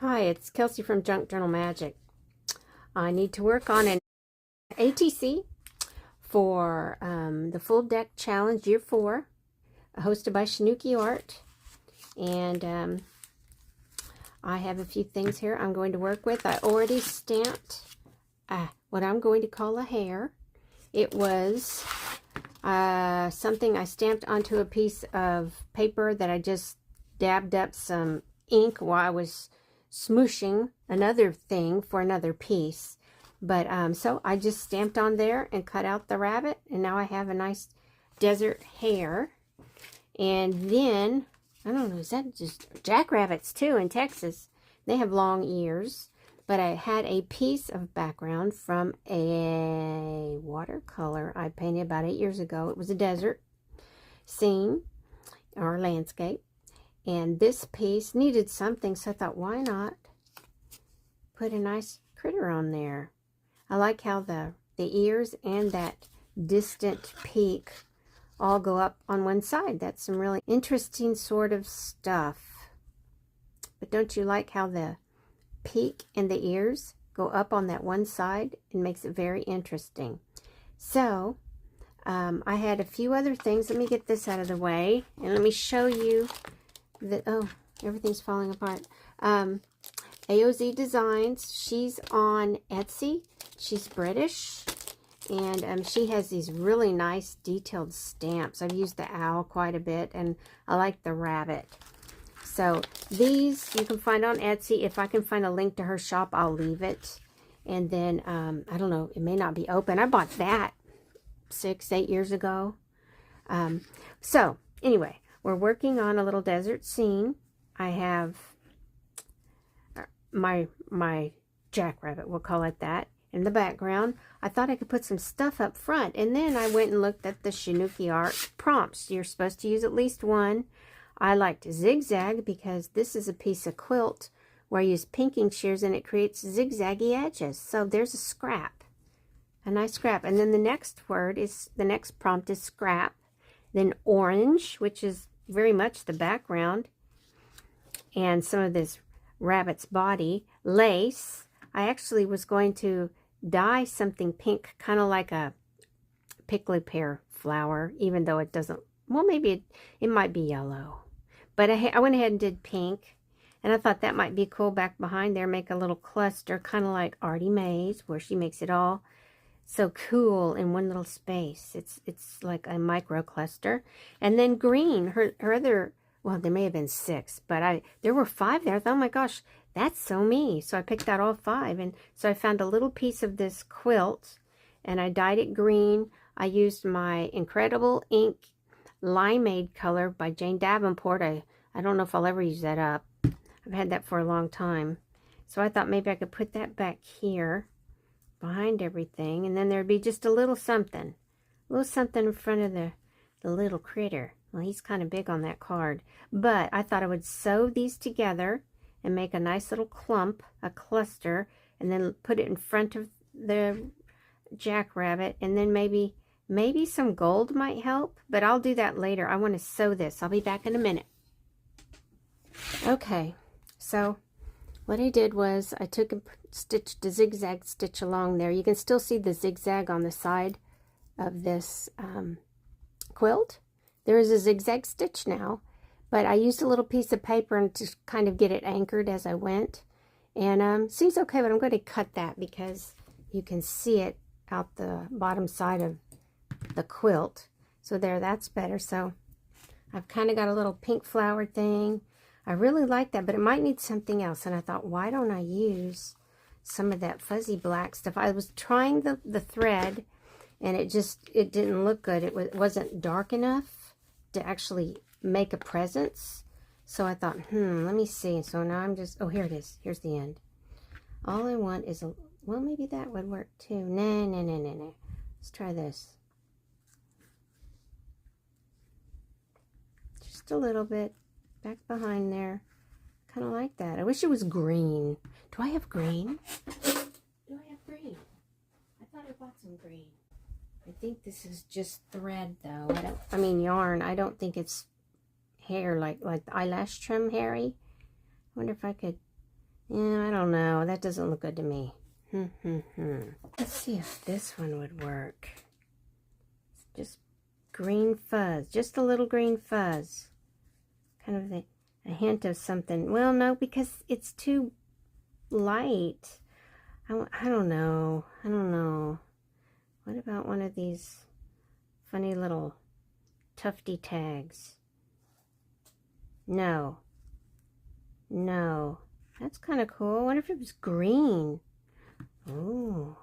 Hi, it's Kelcy from Junk Journal Magic. I need to work on an ATC for the Full Deck Challenge Year 4, hosted by Shinuki Art. And I have a few things here I'm going to work with. I already stamped what I'm going to call a hare. It was something I stamped onto a piece of paper that I just dabbed up some ink while I was smooshing another thing for another piece. But so I just stamped on there and cut out the rabbit, and now I have a nice desert hare. And then I don't know, is that just jackrabbits too in Texas? They have long ears. But I had a piece of background from a watercolor I painted about 8 years ago. It was a desert scene or landscape. And this piece needed something, so I thought, why not put a nice critter on there? I like how the ears and that distant peak all go up on one side. That's some really interesting sort of stuff. But don't you like how the peak and the ears go up on that one side? It makes it very interesting. So I had a few other things. Let me get this out of the way and let me show you that. Oh, everything's falling apart. Ayozie Designs, she's on Etsy. She's British, and she has these really nice detailed stamps. I've used the owl quite a bit, and I like the rabbit. So these you can find on Etsy. If I can find a link to her shop, I'll leave it. And then, I don't know, it may not be open. I bought that 6-8 years ago. So anyway, we're working on a little desert scene. I have my jackrabbit, we'll call it that, in the background. I thought I could put some stuff up front. And then I went and looked at the Shinuki Art prompts. You're supposed to use at least one. I liked zigzag because this is a piece of quilt where I use pinking shears and it creates zigzaggy edges. So there's a scrap, a nice scrap. And then the next prompt is scrap. Then orange, which is very much the background, and some of this rabbit's body. Lace. I actually was going to dye something pink, kind of like a prickly pear flower, even though it doesn't, well, maybe it might be yellow. But I went ahead and did pink, and I thought that might be cool back behind there, make a little cluster, kind of like Artie Mae's, where she makes it all so cool in one little space. It's like a micro cluster. And then green, her other, well, there may have been 6, but there were 5 there. I thought, oh my gosh, that's so me. So I picked out all 5, and so I found a little piece of this quilt, and I dyed it green. I used my Incredible Ink Limeade color by Jane Davenport. I don't know if I'll ever use that up. I've had that for a long time. So I thought maybe I could put that back here behind everything, and then there'd be just a little something in front of the little critter. Well, he's kind of big on that card, but I thought I would sew these together and make a nice little clump, a cluster, and then put it in front of the jackrabbit, and then maybe some gold might help, but I'll do that later. I want to sew this. I'll be back in a minute. Okay, so what I did was I took and stitched a zigzag stitch along there. You can still see the zigzag on the side of this quilt. There is a zigzag stitch now, but I used a little piece of paper and to kind of get it anchored as I went. And seems okay, but I'm going to cut that because you can see it out the bottom side of the quilt. So there, that's better. So I've kind of got a little pink flower thing. I really like that, but it might need something else. And I thought, why don't I use some of that fuzzy black stuff? I was trying the thread, and it didn't look good. It wasn't dark enough to actually make a presence. So I thought, let me see. So now I'm just, oh, here it is. Here's the end. All I want is well, maybe that would work too. No. Let's try this. Just a little bit back behind there. Kind of like that. I wish it was green. Do I have green? Do I have green? I thought I bought some green. I think this is just thread though. I mean yarn. I don't think it's hair like the eyelash trim Hare. I wonder if I could Yeah, I don't know. That doesn't look good to me. Let's see if this one would work. Just green fuzz. Just a little green fuzz. Kind of a hint of something. Well, no, because it's too light. I don't know. I don't know. What about one of these funny little tufty tags? No. No. That's kind of cool. I wonder if it was green. Oh.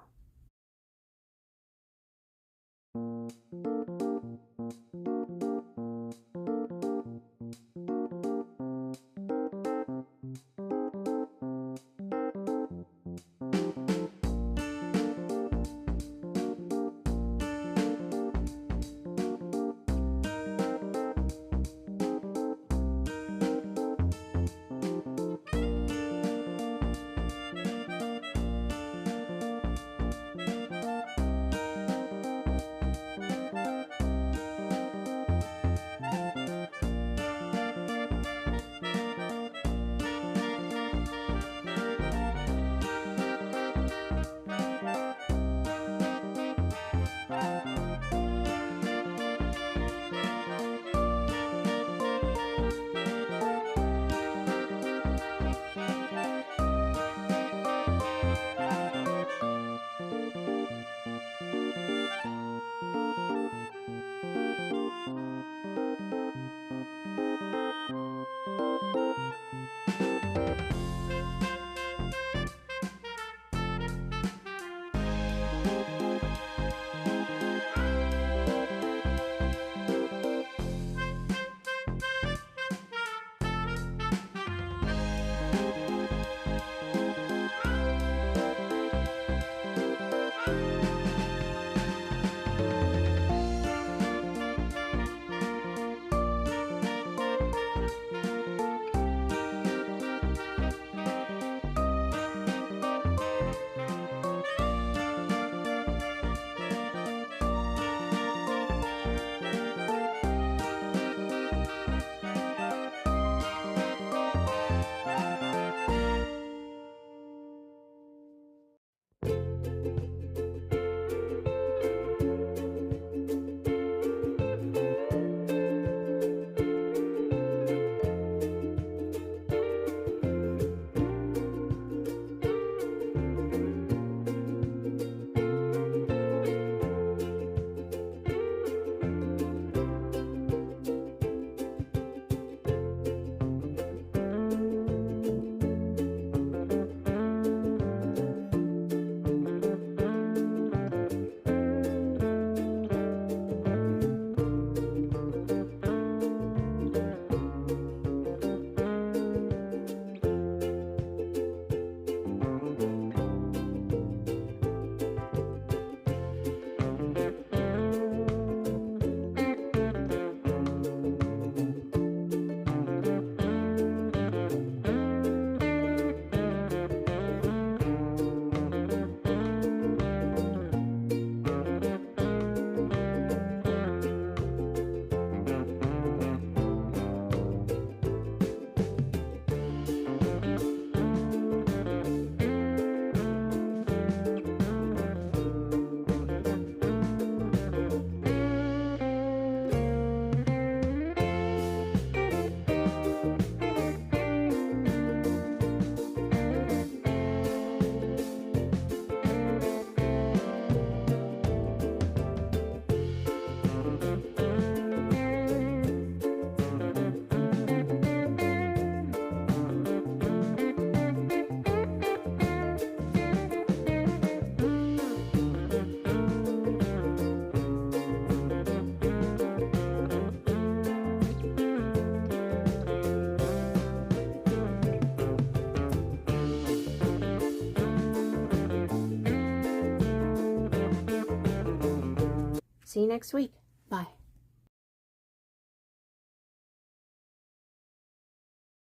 See you next week.